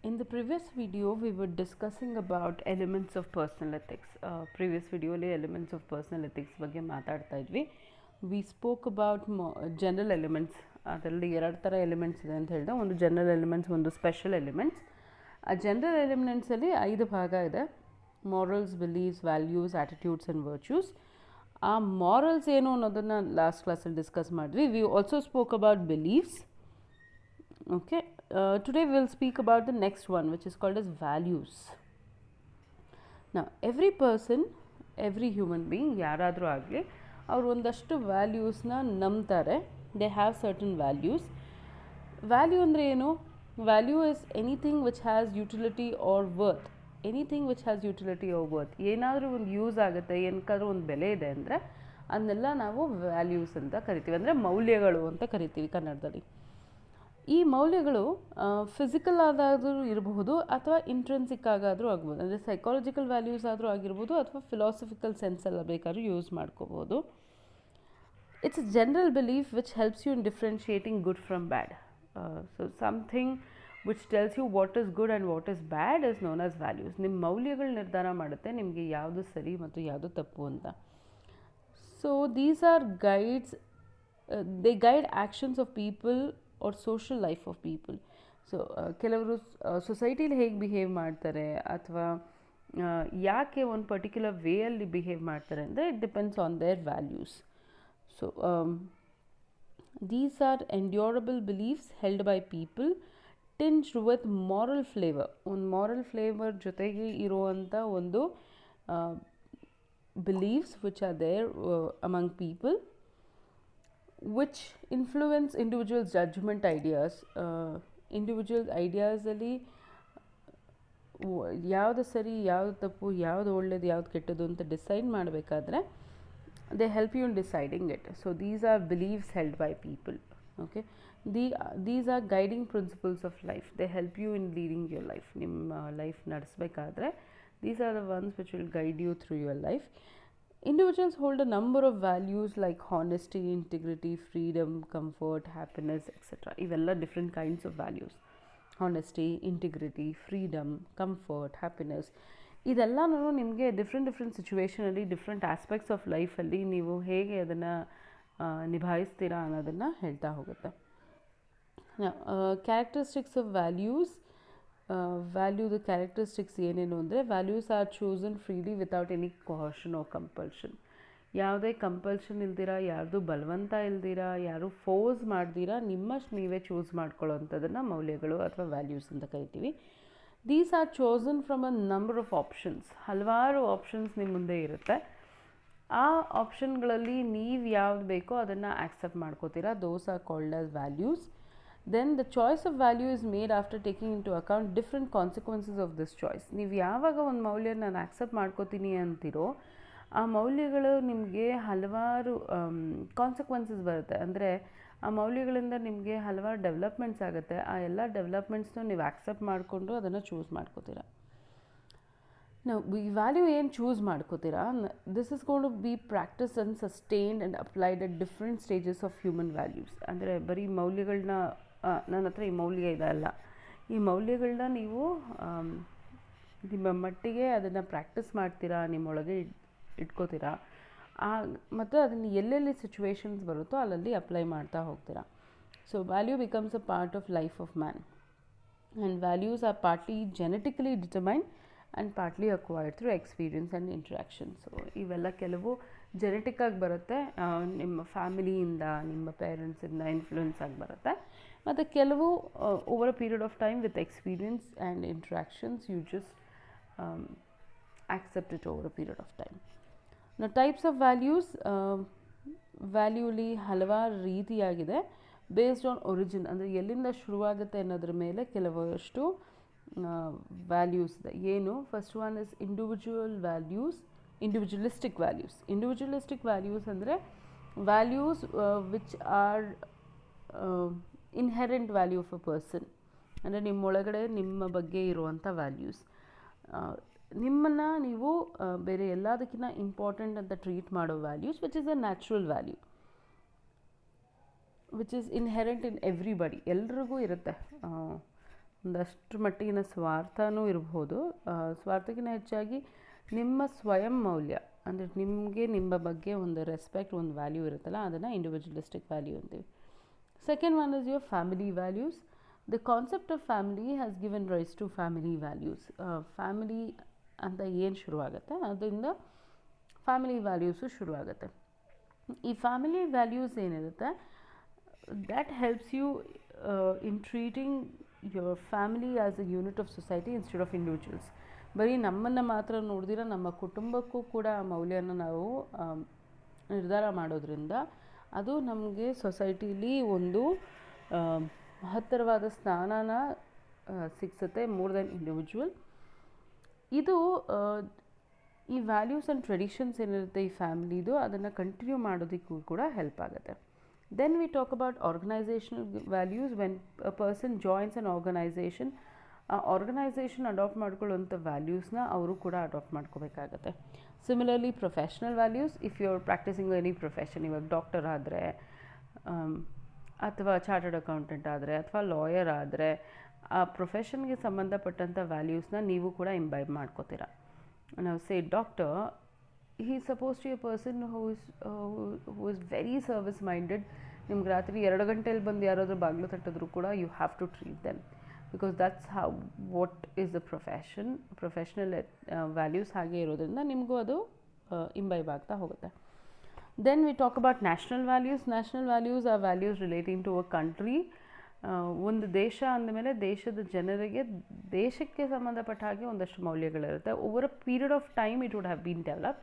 In the previous video, we were discussing about elements of personal ethics. Previous video ಅಲ್ಲಿ elements of personal ethics ಬಗ್ಗೆ ಮಾತಾಡ್ತಾ ಇದ್ವಿ. We spoke about general elements. ಅದರಲ್ಲಿ ಎರಡು ಥರ elements ಇದೆ ಅಂತ ಹೇಳಿದೆ. ಒಂದು ಜನರಲ್ ಎಲಿಮೆಂಟ್ಸ್, ಒಂದು ಸ್ಪೆಷಲ್ ಎಲಿಮೆಂಟ್ಸ್. ಆ ಜನರಲ್ ಎಲಿಮೆಂಟ್ಸಲ್ಲಿ 5 ಭಾಗ ಇದೆ. Morals, believes, values, attitudes and virtues. ಆ ಮಾರಲ್ಸ್ ಏನು ಅನ್ನೋದನ್ನು ಲಾಸ್ಟ್ ಕ್ಲಾಸಲ್ಲಿ ಡಿಸ್ಕಸ್ ಮಾಡಿದ್ವಿ. We also spoke about believes. Okay, today we'll speak about the next one, which is called as values. Now every person, every human being, ಯಾರಾದರೂ ಆಗಲಿ, ಅವರು ಒಂದಷ್ಟು ವ್ಯಾಲ್ಯೂಸ್ನ ನಂಬ್ತಾರೆ. They have certain values. Value ಅಂದರೆ ಏನು? Value is anything which has utility or worth. Anything which has utility or worth. ಏನಾದರೂ ಒಂದು ಯೂಸ್ ಆಗುತ್ತೆ, ಏನಕ್ಕಾದ್ರೂ ಒಂದು ಬೆಲೆ ಇದೆ ಅಂದರೆ ಅದನ್ನೆಲ್ಲ ನಾವು ವ್ಯಾಲ್ಯೂಸ್ ಅಂತ ಕರಿತೀವಿ. ಅಂದರೆ ಮೌಲ್ಯಗಳು ಅಂತ ಕರಿತೀವಿ ಕನ್ನಡದಲ್ಲಿ. ಈ ಮೌಲ್ಯಗಳು ಫಿಸಿಕಲ್ ಆದಾದರೂ ಇರಬಹುದು ಅಥವಾ ಇಂಟ್ರೆನ್ಸಿಕ್ ಆಗಾದರೂ ಆಗ್ಬೋದು. ಅಂದರೆ ಸೈಕಾಲಜಿಕಲ್ ವ್ಯಾಲ್ಯೂಸ್ ಆದರೂ ಆಗಿರ್ಬೋದು ಅಥವಾ ಫಿಲಾಸಫಿಕಲ್ ಸೆನ್ಸೆಲ್ಲ ಬೇಕಾದ್ರೂ ಯೂಸ್ ಮಾಡ್ಕೋಬೋದು. It's a general belief which helps you in differentiating good from bad. So something which tells you what is good and what is bad is known as values. ನಿಮ್ಮ ಮೌಲ್ಯಗಳು ನಿರ್ಧಾರ ಮಾಡುತ್ತೆ ನಿಮಗೆ ಯಾವುದು ಸರಿ ಮತ್ತು ಯಾವುದು ತಪ್ಪು ಅಂತ. So these R guides, they guide actions of people or social life of people. So ಕೆಲವರು ಸೊಸೈಟಿಲಿ ಹೇಗೆ ಬಿಹೇವ್ ಮಾಡ್ತಾರೆ ಅಥವಾ ಯಾಕೆ ಒಂದು ಪರ್ಟಿಕ್ಯುಲರ್ ವೇಯಲ್ಲಿ ಬಿಹೇವ್ ಮಾಡ್ತಾರೆ ಅಂದರೆ it depends on their values. So these are endurable beliefs held by people tinged with moral flavour. ಒಂದು moral flavour ಜೊತೆಗೆ ಇರುವಂಥ ಒಂದು believes which are there among people, which influence individuals' judgment ideas. Individual ಐಡಿಯಾಸಲ್ಲಿ ಯಾವುದು ಸರಿ, ಯಾವುದು ತಪ್ಪು, ಯಾವುದು ಒಳ್ಳೆಯದು, ಯಾವುದು ಕೆಟ್ಟದ್ದು ಅಂತ ಡಿಸೈಡ್ ಮಾಡಬೇಕಾದ್ರೆ they help you in deciding it. So these are believes held by people. Okay, these are guiding principles of life. They help you in leading your life. ನಿಮ್ಮ ಲೈಫ್ ನಡೆಸಬೇಕಾದ್ರೆ these are the ones which will guide you through your life. Individuals hold a number of values like honesty, integrity, freedom, comfort, happiness, etc. ಇವೆಲ್ಲ different kinds of values. Honesty, integrity, freedom, comfort, happiness, ಇದೆಲ್ಲನೂ ನಿಮಗೆ different ಸಿಚುವೇಷನಲ್ಲಿ, different aspects of ಲೈಫಲ್ಲಿ ನೀವು ಹೇಗೆ ಅದನ್ನು ನಿಭಾಯಿಸ್ತೀರಾ ಅನ್ನೋದನ್ನು ಹೇಳ್ತಾ ಹೋಗುತ್ತೆ. Characteristics of values. ವ್ಯಾಲ್ಯೂದ ಕ್ಯಾರೆಕ್ಟರಿಸ್ಟಿಕ್ಸ್ ಏನೇನು ಅಂದರೆ, values are chosen freely without any coercion or compulsion. ಯಾವುದೇ ಕಂಪಲ್ಷನ್ ಇಲ್ದಿರ, ಯಾರ್ದು ಬಲವಂತ ಇಲ್ದಿರ, ಯಾರು ಫೋರ್ಸ್ ಮಾಡ್ದಿರ ನಿಮ್ಮಷ್ಟು ನೀವೇ ಚೂಸ್ ಮಾಡ್ಕೊಳ್ಳೋವಂಥದ್ದನ್ನು ಮೌಲ್ಯಗಳು ಅಥವಾ ವ್ಯಾಲ್ಯೂಸ್ ಅಂತ ಕರಿತೀವಿ. These are chosen from a number of options. ಹಲವಾರು ಆಪ್ಷನ್ಸ್ ನಿಮ್ಮ ಮುಂದೆ ಇರುತ್ತೆ. ಆ ಆಪ್ಷನ್ಗಳಲ್ಲಿ ನೀವು ಯಾವ್ದು ಬೇಕೋ ಅದನ್ನು ಆಕ್ಸೆಪ್ಟ್ ಮಾಡ್ಕೋತೀರಾ. Those are called as values. Then the choice of value is made after taking into account different consequences of this choice. ನೀವು ಯಾವಾಗ ಒಂದು ಮೌಲ್ಯ ನಾನು ಆಕ್ಸೆಪ್ಟ್ ಮಾಡ್ಕೋತೀನಿ ಅಂತೀರೋ ಆ ಮೌಲ್ಯಗಳು ನಿಮಗೆ ಹಲವಾರು ಕಾನ್ಸಿಕ್ವೆನ್ಸಸ್ ಬರುತ್ತೆ. ಅಂದರೆ ಆ ಮೌಲ್ಯಗಳಿಂದ ನಿಮಗೆ ಹಲವಾರು ಡೆವಲಪ್ಮೆಂಟ್ಸ್ ಆಗುತ್ತೆ. ಆ ಎಲ್ಲ ಡೆವಲಪ್ಮೆಂಟ್ಸ್ನ ನೀವು ಆಕ್ಸೆಪ್ಟ್ ಮಾಡಿಕೊಂಡು ಅದನ್ನು ಚೂಸ್ ಮಾಡ್ಕೋತೀರಾ. ನಾವು ಈ ವ್ಯಾಲ್ಯೂ ಏನು ಚೂಸ್ ಮಾಡ್ಕೋತೀರಾ, this is gonna be practise and sustained and applied at different stages of human values. ಅಂದರೆ ಬರೀ ಮೌಲ್ಯಗಳನ್ನ ನನ್ನ ಹತ್ರ ಈ ಮೌಲ್ಯ ಇದೆ ಅಲ್ಲ, ಈ ಮೌಲ್ಯಗಳನ್ನ ನೀವು ನಿಮ್ಮ ಮಟ್ಟಿಗೆ ಅದನ್ನು ಪ್ರಾಕ್ಟೀಸ್ ಮಾಡ್ತೀರಾ, ನಿಮ್ಮೊಳಗೆ ಇಟ್ಕೋತೀರಾ. ಮತ್ತು ಅದನ್ನು ಎಲ್ಲೆಲ್ಲಿ ಸಿಚುವೇಶನ್ಸ್ ಬರುತ್ತೋ ಅಲ್ಲಲ್ಲಿ ಅಪ್ಲೈ ಮಾಡ್ತಾ ಹೋಗ್ತೀರಾ. So value becomes a part of life of man. And values are partly genetically determined and partly acquired through experience and interaction. So ಇವೆಲ್ಲ ಕೆಲವು ಜೆನೆಟಿಕ್ಕಾಗಿ ಬರುತ್ತೆ, ನಿಮ್ಮ ಫ್ಯಾಮಿಲಿಯಿಂದ, ನಿಮ್ಮ ಪೇರೆಂಟ್ಸಿಂದ ಇನ್ಫ್ಲೂಯೆನ್ಸ್ ಆಗಿ ಬರುತ್ತೆ. ಮತ್ತು ಕೆಲವು over a period of time with experience and interactions you just accept it over a period of time. ನ ಟೈಪ್ಸ್ ಆಫ್ ವ್ಯಾಲ್ಯೂಸ್. ವ್ಯಾಲ್ಯೂಲಿ ಹಲವಾರು ರೀತಿಯಾಗಿದೆ. ಬೇಸ್ಡ್ ಆನ್ ಒರಿಜಿನ್, ಅಂದರೆ ಎಲ್ಲಿಂದ ಶುರುವಾಗುತ್ತೆ ಅನ್ನೋದ್ರ ಮೇಲೆ ಕೆಲವಷ್ಟು ವ್ಯಾಲ್ಯೂಸ್ ಇದೆ. ಏನು? First one is individual values, individualistic values. Individualistic values ಅಂದರೆ values which are inherent value of a person. ಅಂದರೆ ನಿಮ್ಮೊಳಗಡೆ ನಿಮ್ಮ ಬಗ್ಗೆ ಇರುವಂಥ ವ್ಯಾಲ್ಯೂಸ್. ನಿಮ್ಮನ್ನು ನೀವು ಬೇರೆ ಎಲ್ಲದಕ್ಕಿಂತ ಇಂಪಾರ್ಟೆಂಟ್ ಅಂತ ಟ್ರೀಟ್ ಮಾಡೋ values which is a natural value, which is inherent in everybody. ಎಲ್ರಿಗೂ ಇರುತ್ತೆ. ಒಂದಷ್ಟು ಮಟ್ಟಿಗಿನ ಸ್ವಾರ್ಥನೂ ಇರ್ಬೋದು. ಸ್ವಾರ್ಥಕ್ಕಿಂತ ಹೆಚ್ಚಾಗಿ ನಿಮ್ಮ ಸ್ವಯಂ ಮೌಲ್ಯ ಅಂದರೆ ನಿಮಗೆ ನಿಮ್ಮ ಬಗ್ಗೆ ಒಂದು ರೆಸ್ಪೆಕ್ಟ್, ಒಂದು ವ್ಯಾಲ್ಯೂ ಇರುತ್ತಲ್ಲ, ಅದನ್ನು ಇಂಡಿವಿಜುವಲಿಸ್ಟಿಕ್ ವ್ಯಾಲ್ಯೂ ಅಂತೀವಿ. Second one is your family values. The concept of family has given rise to family values. Family ಅಂತ ಏನು ಶುರುವಾಗುತ್ತೆ, ಅದರಿಂದ ಫ್ಯಾಮಿಲಿ ವ್ಯಾಲ್ಯೂಸು ಶುರುವಾಗುತ್ತೆ. ಈ ಫ್ಯಾಮಿಲಿ ವ್ಯಾಲ್ಯೂಸ್ ಏನಿರುತ್ತೆ, that helps you in treating your family as a unit of society instead of individuals. ಬರೀ ನಮ್ಮನ್ನು ಮಾತ್ರ ನೋಡಿದಿರ ನಮ್ಮ ಕುಟುಂಬಕ್ಕೂ ಕೂಡ ಆ ಮೌಲ್ಯನ ನಾವು ನಿರ್ಧಾರ ಮಾಡೋದ್ರಿಂದ ಅದು ನಮಗೆ ಸೊಸೈಟೀಲಿ ಒಂದು ಮಹತ್ತರವಾದ ಸ್ಥಾನನ ಸಿಕ್ಸುತ್ತೆ, ಮೋರ್ ದೆನ್ ಇಂಡಿವಿಜುವಲ್. ಇದು ಈ ವ್ಯಾಲ್ಯೂಸ್ ಆ್ಯಂಡ್ ಟ್ರೆಡಿಷನ್ಸ್ ಏನಿರುತ್ತೆ ಈ ಫ್ಯಾಮಿಲಿದು, ಅದನ್ನು ಕಂಟಿನ್ಯೂ ಮಾಡೋದಕ್ಕೂ ಕೂಡ ಹೆಲ್ಪ್ ಆಗುತ್ತೆ. Then we talk about organizational values. When a person joins an organization, organisation adapt ಮಾಡ್ಕೊಳ್ಳೋಂಥ ವ್ಯಾಲ್ಯೂಸ್ನ ಅವರು ಕೂಡ ಅಡಾಪ್ಟ್ ಮಾಡ್ಕೋಬೇಕಾಗತ್ತೆ. Similarly professional values, if you are practising any profession, ಇವಾಗ ಡಾಕ್ಟರ್ ಆದರೆ ಅಥವಾ ಚಾರ್ಟರ್ಡ್ ಅಕೌಂಟೆಂಟ್ ಆದರೆ ಅಥವಾ ಲಾಯರ್ ಆದರೆ, ಆ ಪ್ರೊಫೆಷನ್ಗೆ ಸಂಬಂಧಪಟ್ಟಂಥ ವ್ಯಾಲ್ಯೂಸ್ನ ನೀವು ಕೂಡ ಇಂಬೈಬ್ ಮಾಡ್ಕೋತೀರ. ನಾವು ಸೇ doctor, he is supposed to be a person who is very service minded. ನಿಮ್ಗೆ ರಾತ್ರಿ 2 ಗಂಟೆಯಲ್ಲಿ ಬಂದು ಯಾರಾದರೂ ಬಾಗಿಲು ತಟ್ಟಿದ್ರು ಕೂಡ you have to treat them, because that's how what is the professional values ಹಾಗೆ ಇರೋದ್ರಿಂದ ನಿಮಗೂ ಅದು ಇಂಬೈಬ್ ಆಗ್ತಾ ಹೋಗುತ್ತೆ. Then we talk about national values. National values are values relating to a country. ಒಂದು ದೇಶ ಅಂದಮೇಲೆ ದೇಶದ ಜನರಿಗೆ ದೇಶಕ್ಕೆ ಸಂಬಂಧಪಟ್ಟ ಹಾಗೆ ಒಂದಷ್ಟು ಮೌಲ್ಯಗಳಿರುತ್ತೆ. Over a period of time it would have been develop.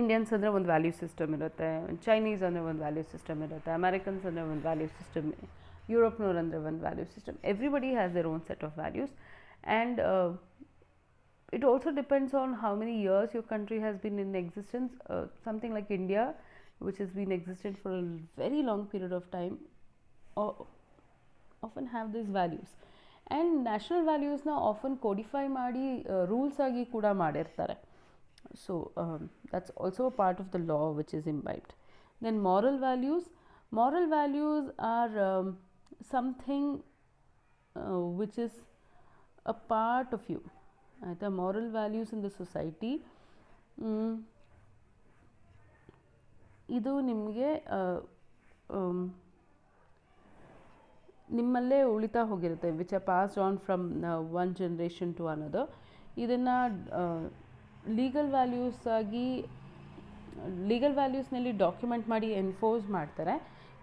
Indians ಅಂದರೆ ಒಂದು ವ್ಯಾಲ್ಯೂ ಸಿಸ್ಟಮ್ ಇರುತ್ತೆ, ಚೈನೀಸ್ ಅಂದರೆ ಒಂದು ವ್ಯಾಲ್ಯೂ ಸಿಸ್ಟಮ್ ಇರುತ್ತೆ, ಅಮೆರಿಕನ್ಸ್ ಅಂದರೆ ಒಂದು ವ್ಯಾಲ್ಯೂ ಸಿಸ್ಟಮ್, ಯುರೋಪ್ನವ್ರು ಅಂದರೆ ಒಂದು value system. Everybody has their own set of values. And it also depends on how many years your country has been in existence. Something like India, which has been existent for a very long period of time, often have these values. And national values na often codify ಮಾಡಿ rules ಆಗಿ ಕೂಡ ಮಾಡಿರ್ತಾರೆ. So that's also a part of the law which is imbibed. Then moral values. Moral values are something which is a part of you. The moral values in the society, ಇದು ನಿಮಗೆ ನಿಮ್ಮಲ್ಲೇ ಉಳಿತಾ ಹೋಗಿರುತ್ತೆ, which are passed on from one generation to another. ಇದನ್ನು legal ವ್ಯಾಲ್ಯೂಸ್ನಲ್ಲಿ document ಮಾಡಿ enforce ಮಾಡ್ತಾರೆ.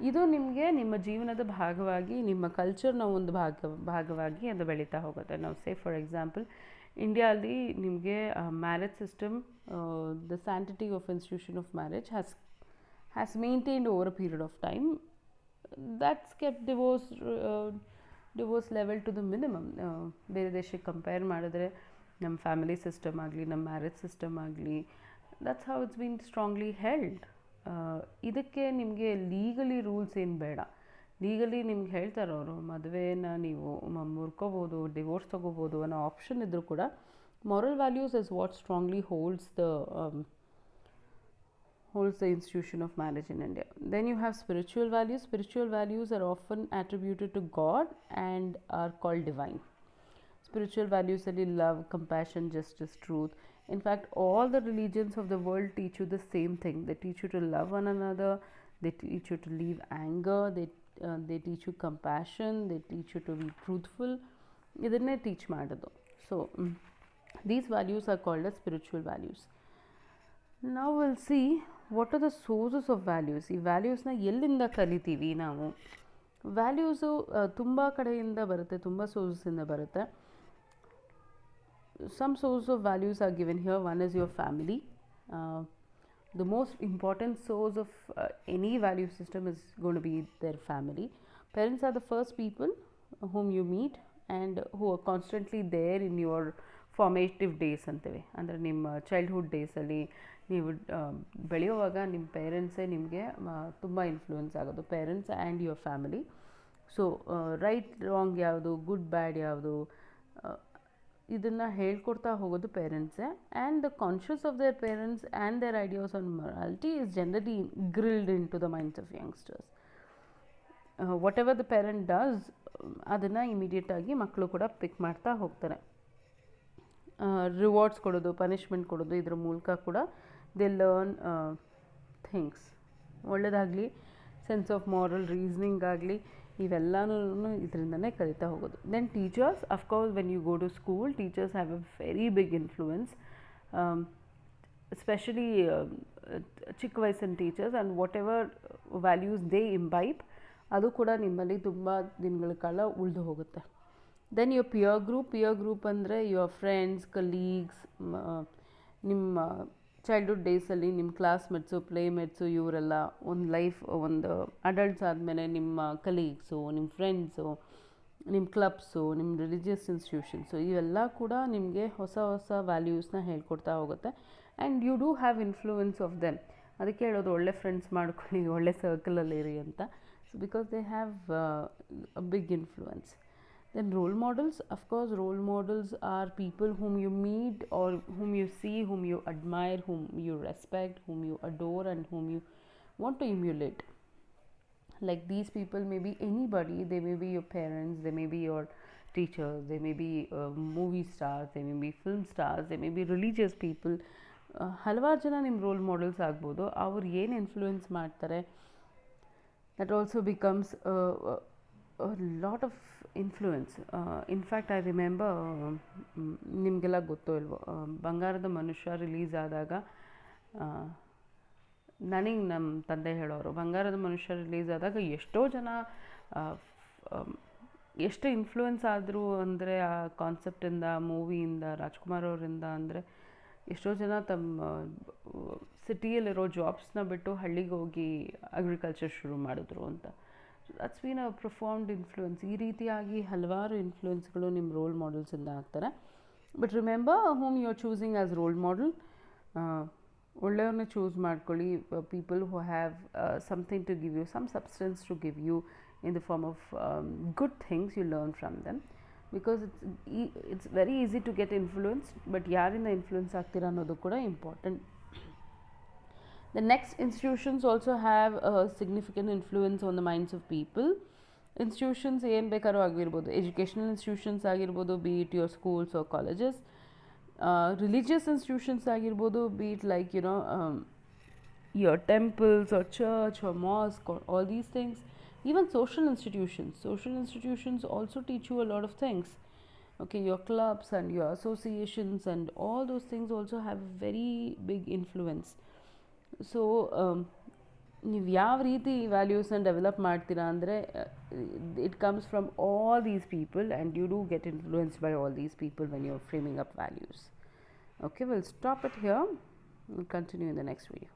ಇದು ನಿಮಗೆ ನಿಮ್ಮ ಜೀವನದ ಭಾಗವಾಗಿ, ನಿಮ್ಮ ಕಲ್ಚರ್ನ ಒಂದು ಭಾಗವಾಗಿ ಅದು ಬೆಳೀತಾ ಹೋಗುತ್ತೆ. ನಾವು ಸೇ ಫಾರ್ ಎಕ್ಸಾಂಪಲ್ ಇಂಡಿಯಾದಲ್ಲಿ ನಿಮಗೆ marriage system, the sanctity of institution of marriage has maintained over a period of time. That's kept divorce level to the minimum. ಬೇರೆ ದೇಶಕ್ಕೆ ಕಂಪೇರ್ ಮಾಡಿದ್ರೆ ನಮ್ಮ ಫ್ಯಾಮಿಲಿ ಸಿಸ್ಟಮ್ ಆಗಲಿ, ನಮ್ಮ ಮ್ಯಾರೇಜ್ ಸಿಸ್ಟಮ್ ಆಗಲಿ, that's how it's been strongly held. ಇದಕ್ಕೆ ನಿಮಗೆ legally rules ಏನು ಬೇಡ. ಲೀಗಲಿ ನಿಮ್ಗೆ ಹೇಳ್ತಾರೆ ಅವರು, ಮದುವೆನ ನೀವು ಮುರ್ಕೋಬೋದು, ಡಿವೋರ್ಸ್ ತೊಗೋಬೋದು ಅನ್ನೋ ಆಪ್ಷನ್ ಇದ್ದರೂ ಕೂಡ moral values is what strongly holds the institution of marriage in India. Then you have spiritual values. Spiritual values are often attributed to God and are called divine. Spiritual values are love, compassion, justice, truth. In fact, all the religions of the world teach you the same thing. They teach you to love one another, they teach you to leave anger, they teach you compassion, they teach you to be truthful. Idanne teach madodu. So these values are called as spiritual values. Now we'll see what are the sources of values. ಈ ವ್ಯಾಲ್ಯೂಸ್ನ ಎಲ್ಲಿಂದ ಕಲಿತೀವಿ ನಾವು. Values ತುಂಬ ಕಡೆಯಿಂದ ಬರುತ್ತೆ, ತುಂಬ ಸೋರ್ಸಸಿಂದ ಬರುತ್ತೆ. Some source of values are given here. One is your family. The most important source of any value system is going to be their family. Parents are the first people whom you meet and who are constantly there in your formative days ಅಂತೀವಿ. ಅಂದರೆ ನಿಮ್ಮ childhood ಡೇಸಲ್ಲಿ ನೀವು ಬೆಳೆಯುವಾಗ ನಿಮ್ಮ ಪೇರೆಂಟ್ಸೇ ನಿಮಗೆ ತುಂಬ influence ಆಗೋದು, parents and your family. So right wrong ಯಾವುದು, ಗುಡ್ ಬ್ಯಾಡ್ ಯಾವುದು, ಇದನ್ನು ಹೇಳ್ಕೊಡ್ತಾ ಹೋಗೋದು ಪೇರೆಂಟ್ಸೇ. And the conscious of their parents and their ideas on morality is generally grilled into the minds of youngsters. Whatever the parent does ಅದನ್ನು ಇಮಿಡಿಯೇಟಾಗಿ ಮಕ್ಕಳು ಕೂಡ ಪಿಕ್ ಮಾಡ್ತಾ ಹೋಗ್ತಾರೆ. ರಿವಾರ್ಡ್ಸ್ ಕೊಡೋದು, ಪನಿಷ್ಮೆಂಟ್ ಕೊಡೋದು, ಇದ್ರ ಮೂಲಕ ಕೂಡ ದೇ ಲರ್ನ್ ಥಿಂಗ್ಸ್. ಒಳ್ಳೆಯದಾಗಲಿ, ಸೆನ್ಸ್ ಆಫ್ ಮಾರಲ್ ರೀಸ್ನಿಂಗ್ ಆಗಲಿ, ಇವೆಲ್ಲನೂ ಇದರಿಂದನೇ ಕಲಿತಾ ಹೋಗೋದು. Then teachers, of course when you go to school, teachers have a very big influence, especially ಚಿಕ್ಕ ವಯಸ್ಸಿನ teachers, and whatever values they imbibe ಅದು ಕೂಡ ನಿಮ್ಮಲ್ಲಿ ತುಂಬ ದಿನಗಳ ಕಾಲ ಉಳಿದು ಹೋಗುತ್ತೆ. ದೆನ್ ಯುವರ್ ಪಿಯರ್ ಗ್ರೂಪ್ ಅಂದರೆ ಯುವರ್ ಫ್ರೆಂಡ್ಸ್, ಕಲೀಗ್ಸ್, ನಿಮ್ಮ ಚೈಲ್ಡ್ಹುಡ್ ಡೇಸಲ್ಲಿ ನಿಮ್ಮ ಕ್ಲಾಸ್ಮೇಟ್ಸು, ಪ್ಲೇಮೇಟ್ಸು, ಇವರೆಲ್ಲ ಒಂದು ಅಡಲ್ಟ್ಸ್ ಆದಮೇಲೆ ನಿಮ್ಮ ಕಲೀಗ್ಸು, ನಿಮ್ಮ ಫ್ರೆಂಡ್ಸು, ನಿಮ್ಮ ಕ್ಲಬ್ಸು, ನಿಮ್ಮ ರಿಲಿಜಿಯಸ್ ಇನ್ಸ್ಟಿಟ್ಯೂಷನ್ಸು, ಇವೆಲ್ಲ ಕೂಡ ನಿಮಗೆ ಹೊಸ ಹೊಸ ವ್ಯಾಲ್ಯೂಸ್ನ ಹೇಳ್ಕೊಡ್ತಾ ಹೋಗುತ್ತೆ. And you do have influence of them. ಅದಕ್ಕೆ ಹೇಳೋದು ಒಳ್ಳೆ ಫ್ರೆಂಡ್ಸ್ ಮಾಡ್ಕೊಳ್ಳಿ, ಒಳ್ಳೆ ಸರ್ಕಲಲ್ಲಿರಿ ಅಂತ. So because they have a big influence. Then role models, of course, role models are people whom you meet or whom you see, whom you admire, whom you respect, whom you adore, and whom you want to emulate. Like these people may be anybody. They may be your parents, they may be your teachers, they may be movie stars, they may be film stars, they may be religious people. ಹಲವಾರು ಜನ ನಿಮ್ಮ roll models ಆಗ್ಬೋದು. ಅವ್ರು ಏನು influence ಮಾಡ್ತಾರೆ, that also becomes a lot of influence. In fact, I remember, ನಿಮಗೆಲ್ಲ ಗೊತ್ತೋ ಇಲ್ವೋ, ಬಂಗಾರದ ಮನುಷ್ಯ ರಿಲೀಸ್ ಆದಾಗ ನನಗೆ ನಮ್ಮ ತಂದೆ ಹೇಳೋರು, ಬಂಗಾರದ ಮನುಷ್ಯ ರಿಲೀಸ್ ಆದಾಗ ಎಷ್ಟೋ ಜನ ಎಷ್ಟು ಇನ್ಫ್ಲೂಯೆನ್ಸ್ ಆದರು ಅಂದರೆ ಆ ಕಾನ್ಸೆಪ್ಟಿಂದ, ಮೂವಿಯಿಂದ, ರಾಜ್ಕುಮಾರ್ ಅವರಿಂದ, ಅಂದರೆ ಎಷ್ಟೋ ಜನ ತಮ್ಮ ಸಿಟಿಯಲ್ಲಿರೋ ಜಾಬ್ಸ್ನ ಬಿಟ್ಟು ಹಳ್ಳಿಗೆ ಹೋಗಿ ಅಗ್ರಿಕಲ್ಚರ್ ಶುರು ಮಾಡಿದ್ರು ಅಂತ. That's been a profound influence. ಈ ರೀತಿಯಾಗಿ ಹಲವಾರು ಇನ್ಫ್ಲೂಯೆನ್ಸ್ಗಳು ನಿಮ್ಮ ರೋಲ್ ಮಾಡೆಲ್ಸಿಂದ ಆಗ್ತಾರೆ. But remember whom you are choosing as role model. ಒಳ್ಳೆಯವ್ರನ್ನ ಚೂಸ್ ಮಾಡ್ಕೊಳ್ಳಿ, people who have something to give you, some substance to give you in the form of good things you learn from them. Because it's very easy to get influence, but ಯಾರಿಂದ influence ಆಗ್ತೀರಾ ಅನ್ನೋದು ಕೂಡ important. The next institutions also have a significant influence on the minds of people. Institutions ಏನು ಬೇಕಾದ್ರೂ ಆಗಿರ್ಬೋದು, educational institutions ಆಗಿರ್ಬೋದು, be it your schools or colleges, religious institutions ಆಗಿರ್ಬೋದು, be it like your temples or church or mosque or all these things. Even social institutions also teach you a lot of things. Okay, your clubs and your associations and all those things also have very big influence. So ನೀವು ಯಾವ ರೀತಿ ವ್ಯಾಲ್ಯೂಸ್ನ develop ಮಾಡ್ತೀರಾ ಅಂದರೆ it comes from all these people, and you do get influenced by all these people when you are framing up values. Okay, we'll stop it here. We'll continue in the next video.